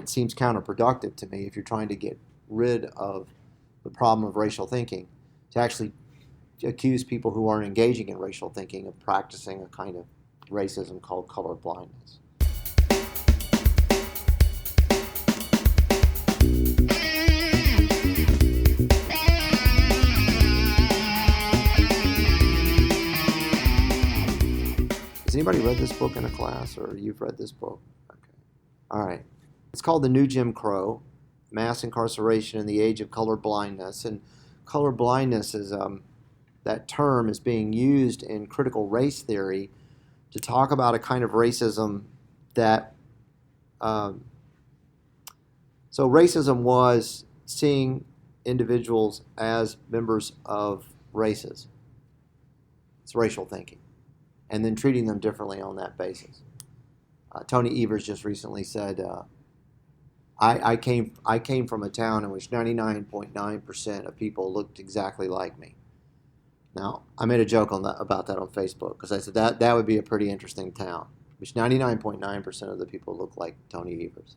It seems counterproductive to me if you're trying to get rid of the problem of racial thinking to actually accuse people who aren't engaging in racial thinking of practicing a kind of racism called color blindness. Has anybody read this book in a class, or you've read this book? Okay. All right. It's called The New Jim Crow, Mass Incarceration in the Age of Color Blindness. And color blindness is, that term is being used in critical race theory to talk about a kind of racism that, so racism was seeing individuals as members of races. It's racial thinking. And then treating them differently on that basis. Tony Evers just recently said, I came from a town in which 99.9% of people looked exactly like me. Now, I made a joke about that on Facebook because I said that would be a pretty interesting town, which 99.9% of the people look like Tony Evers.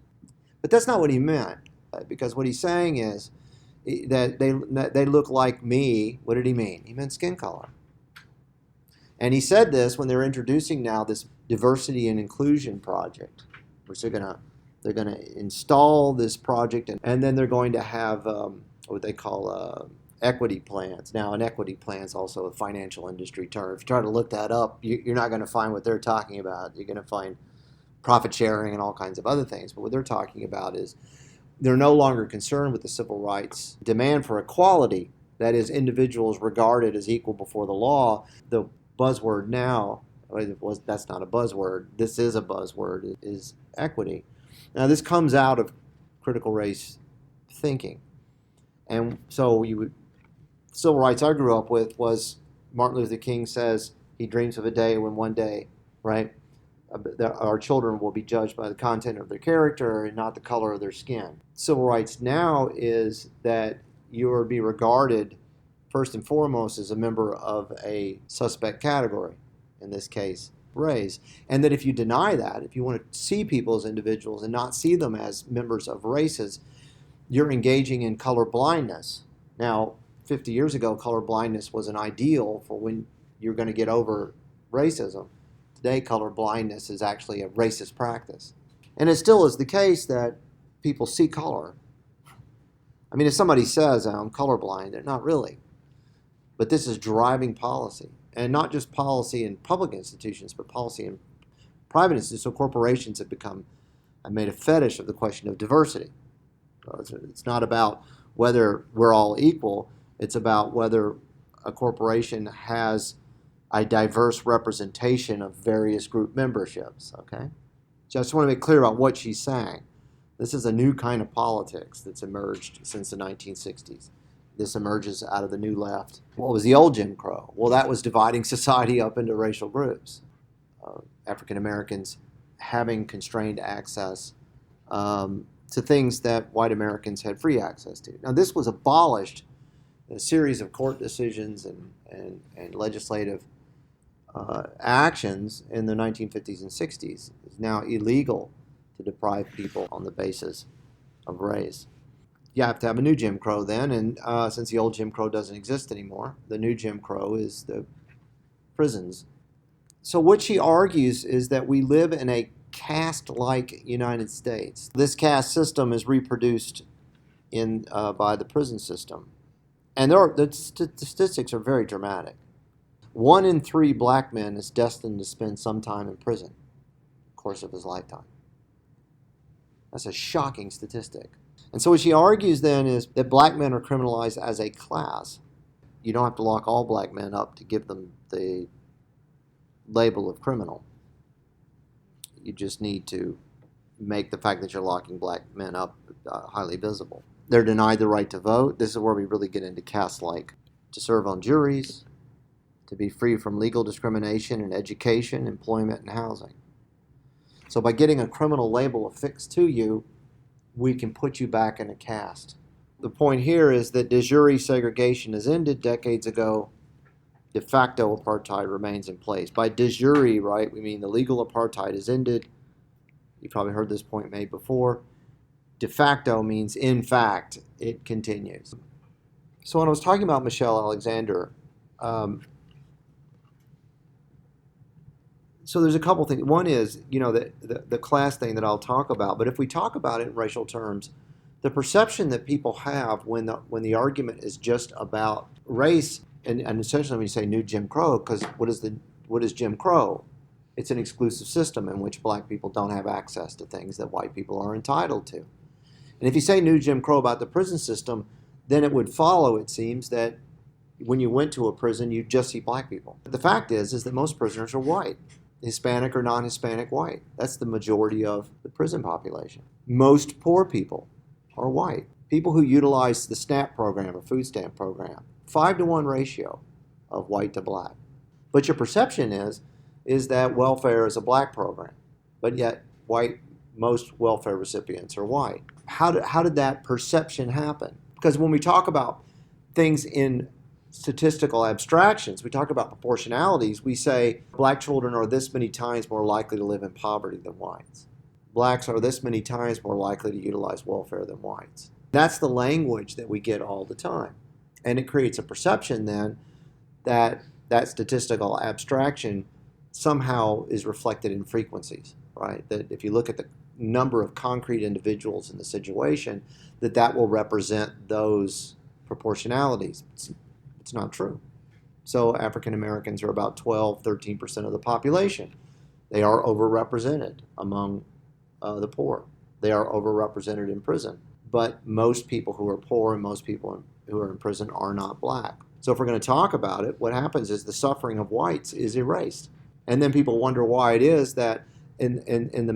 But that's not what he meant, because what he's saying is that they look like me. What did he mean? He meant skin color. And he said this when they're introducing now this diversity and inclusion project, which they're gonna install this project, and then they're going to have what they call equity plans. Now, an equity plan is also a financial industry term. If you try to look that up, you're not going to find what they're talking about. You're going to find profit sharing and all kinds of other things. But what they're talking about is they're no longer concerned with the civil rights demand for equality, that is, individuals regarded as equal before the law. The buzzword now, that's not a buzzword, this is a buzzword, is equity. Now, this comes out of critical race thinking. And so civil rights I grew up with was Martin Luther King says he dreams of a day when one day, right, our children will be judged by the content of their character and not the color of their skin. Civil rights now is that you are to be regarded first and foremost as a member of a suspect category, in this case, race. And that if you deny that, if you want to see people as individuals and not see them as members of races, you're engaging in color blindness. Now, 50 years ago, color blindness was an ideal for when you're going to get over racism. Today, color blindness is actually a racist practice. And it still is the case that people see color. I mean, if somebody says, I'm colorblind, they're not really. But this is driving policy, and not just policy in public institutions, but policy in private institutions. So corporations have made a fetish of the question of diversity. It's not about whether we're all equal. It's about whether a corporation has a diverse representation of various group memberships. Okay, just want to make clear about what she's saying. This is a new kind of politics that's emerged since the 1960s. This emerges out of the New Left. What was the old Jim Crow? Well, that was dividing society up into racial groups. African Americans having constrained access to things that white Americans had free access to. Now, this was abolished in a series of court decisions and legislative actions in the 1950s and 60s. It's now illegal to deprive people on the basis of race. You have to have a new Jim Crow then, and since the old Jim Crow doesn't exist anymore, the new Jim Crow is the prisons. So what she argues is that we live in a caste-like United States. This caste system is reproduced by the prison system. And the statistics are very dramatic. 1 in 3 black men is destined to spend some time in prison in the course of his lifetime. That's a shocking statistic. And so what she argues then is that black men are criminalized as a class. You don't have to lock all black men up to give them the label of criminal. You just need to make the fact that you're locking black men up highly visible. They're denied the right to vote. This is where we really get into caste-like. To serve on juries, to be free from legal discrimination in education, employment, and housing. So by getting a criminal label affixed to you, we can put you back in a caste. The point here is that de jure segregation has ended decades ago. De facto apartheid remains in place. By de jure, right, we mean the legal apartheid has ended. You've probably heard this point made before. De facto means in fact, it continues. So when I was talking about Michelle Alexander, um, so there's a couple things. One is, the class thing that I'll talk about. But if we talk about it in racial terms, the perception that people have when the argument is just about race, and essentially when you say new Jim Crow, because what is Jim Crow? It's an exclusive system in which black people don't have access to things that white people are entitled to. And if you say new Jim Crow about the prison system, then it would follow, it seems, that when you went to a prison, you'd just see black people. But the fact is that most prisoners are white. Hispanic or non-Hispanic white. That's the majority of the prison population. Most poor people are white. People who utilize the SNAP program or food stamp program, 5-to-1 ratio of white to black. But your perception is that welfare is a black program, but yet most welfare recipients are white. How did that perception happen? Because when we talk about things in statistical abstractions, we talk about proportionalities, we say black children are this many times more likely to live in poverty than whites. Blacks are this many times more likely to utilize welfare than whites. That's the language that we get all the time. And it creates a perception then that statistical abstraction somehow is reflected in frequencies, right? That if you look at the number of concrete individuals in the situation, that will represent those proportionalities. It's not true. So African Americans are about 12, 13% of the population. They are overrepresented among the poor. They are overrepresented in prison. But most people who are poor and most people who are in prison are not black. So if we're going to talk about it, what happens is the suffering of whites is erased. And then people wonder why it is that in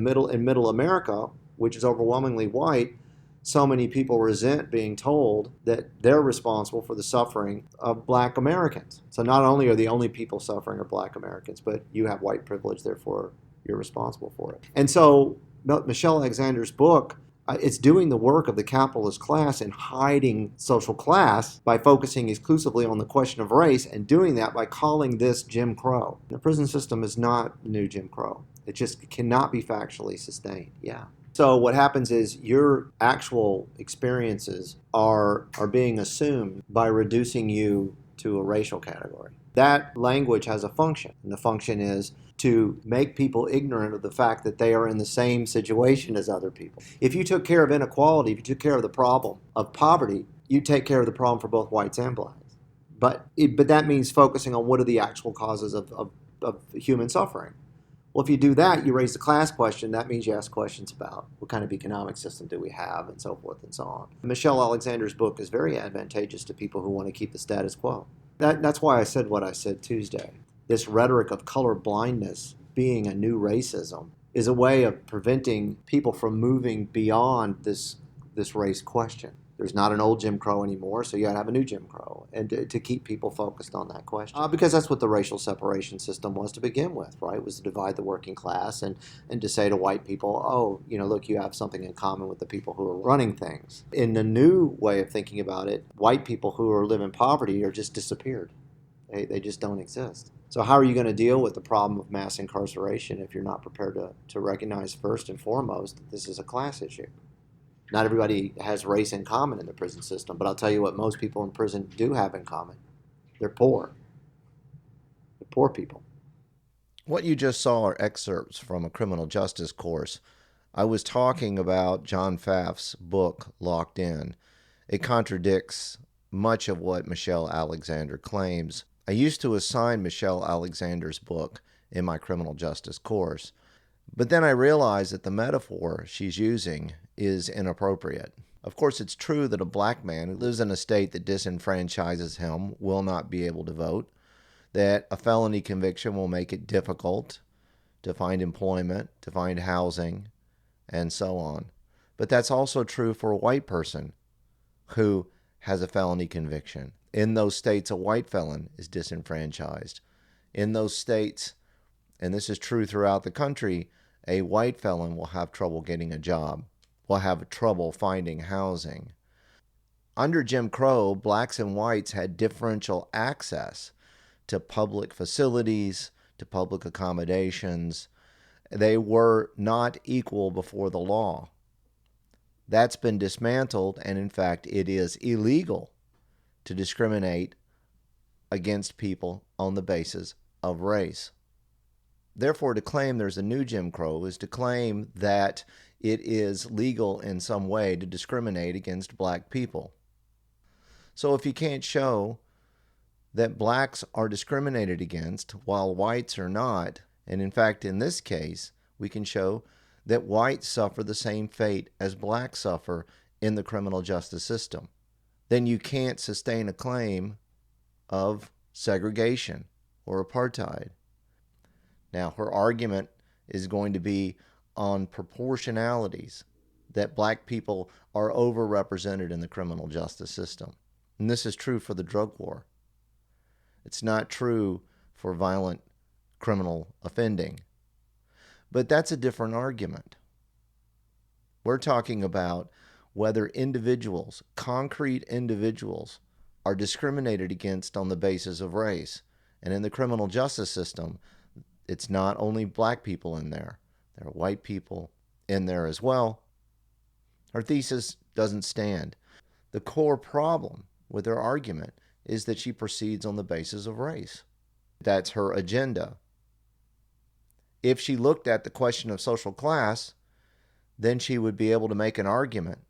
middle America, which is overwhelmingly white, so many people resent being told that they're responsible for the suffering of black Americans. So not only are the only people suffering are black Americans, but you have white privilege, therefore you're responsible for it. And so Michelle Alexander's book, it's doing the work of the capitalist class in hiding social class by focusing exclusively on the question of race, and doing that by calling this Jim Crow. The prison system is not new Jim Crow. It just cannot be factually sustained. Yeah. So what happens is your actual experiences are being assumed by reducing you to a racial category. That language has a function, and the function is to make people ignorant of the fact that they are in the same situation as other people. If you took care of inequality, if you took care of the problem of poverty, you take care of the problem for both whites and blacks. But that means focusing on what are the actual causes of human suffering. Well, if you do that, you raise the class question. That means you ask questions about what kind of economic system do we have, and so forth and so on. Michelle Alexander's book is very advantageous to people who want to keep the status quo. That's why I said what I said Tuesday. This rhetoric of color blindness being a new racism is a way of preventing people from moving beyond this race question. There's not an old Jim Crow anymore, so you got to have a new Jim Crow, and to keep people focused on that question. Because that's what the racial separation system was to begin with, right? It was to divide the working class and to say to white people, oh, look, you have something in common with the people who are running things. In the new way of thinking about it, white people who live in poverty are just disappeared. They just don't exist. So how are you going to deal with the problem of mass incarceration if you're not prepared to recognize first and foremost that this is a class issue? Not everybody has race in common in the prison system, but I'll tell you what most people in prison do have in common. They're poor. They're poor people. What you just saw are excerpts from a criminal justice course. I was talking about John Pfaff's book, Locked In. It contradicts much of what Michelle Alexander claims. I used to assign Michelle Alexander's book in my criminal justice course, but then I realized that the metaphor she's using is inappropriate. Of course, it's true that a black man who lives in a state that disenfranchises him will not be able to vote, that a felony conviction will make it difficult to find employment, to find housing, and so on. But that's also true for a white person who has a felony conviction. In those states, a white felon is disenfranchised. In those states, and this is true throughout the country, a white felon will have trouble getting a job, will have trouble finding housing. Under Jim Crow, blacks and whites had differential access to public facilities, to public accommodations. They were not equal before the law. That's been dismantled, and in fact, it is illegal to discriminate against people on the basis of race. Therefore, to claim there's a new Jim Crow is to claim that it is legal in some way to discriminate against black people. So if you can't show that blacks are discriminated against while whites are not, and in fact, in this case, we can show that whites suffer the same fate as blacks suffer in the criminal justice system, then you can't sustain a claim of segregation or apartheid. Now, her argument is going to be on proportionalities, that black people are overrepresented in the criminal justice system. And this is true for the drug war. It's not true for violent criminal offending. But that's a different argument. We're talking about whether individuals, concrete individuals, are discriminated against on the basis of race. And in the criminal justice system, it's not only black people in there. There are white people in there as well. Her thesis doesn't stand. The core problem with her argument is that she proceeds on the basis of race. That's her agenda. If she looked at the question of social class, then she would be able to make an argument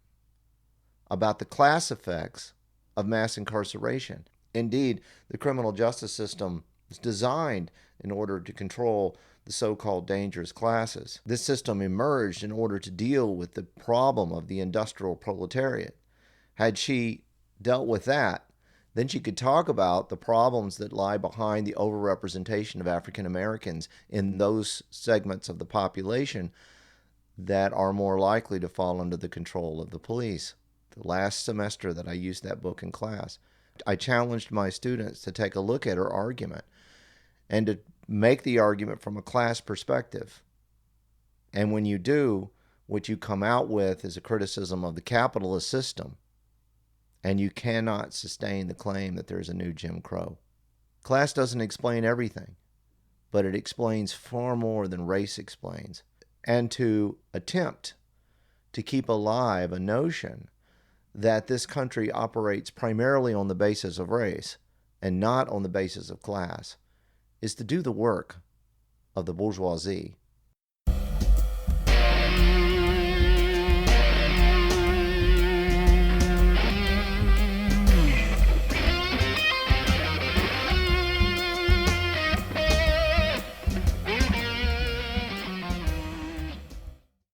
about the class effects of mass incarceration. Indeed, the criminal justice system is designed in order to control the so-called dangerous classes. This system emerged in order to deal with the problem of the industrial proletariat. Had she dealt with that, then she could talk about the problems that lie behind the overrepresentation of African Americans in those segments of the population that are more likely to fall under the control of the police. The last semester that I used that book in class, I challenged my students to take a look at her argument and to make the argument from a class perspective. And when you do, what you come out with is a criticism of the capitalist system, and you cannot sustain the claim that there's a new Jim Crow. Class doesn't explain everything, but it explains far more than race explains. And to attempt to keep alive a notion that this country operates primarily on the basis of race and not on the basis of class is to do the work of the bourgeoisie.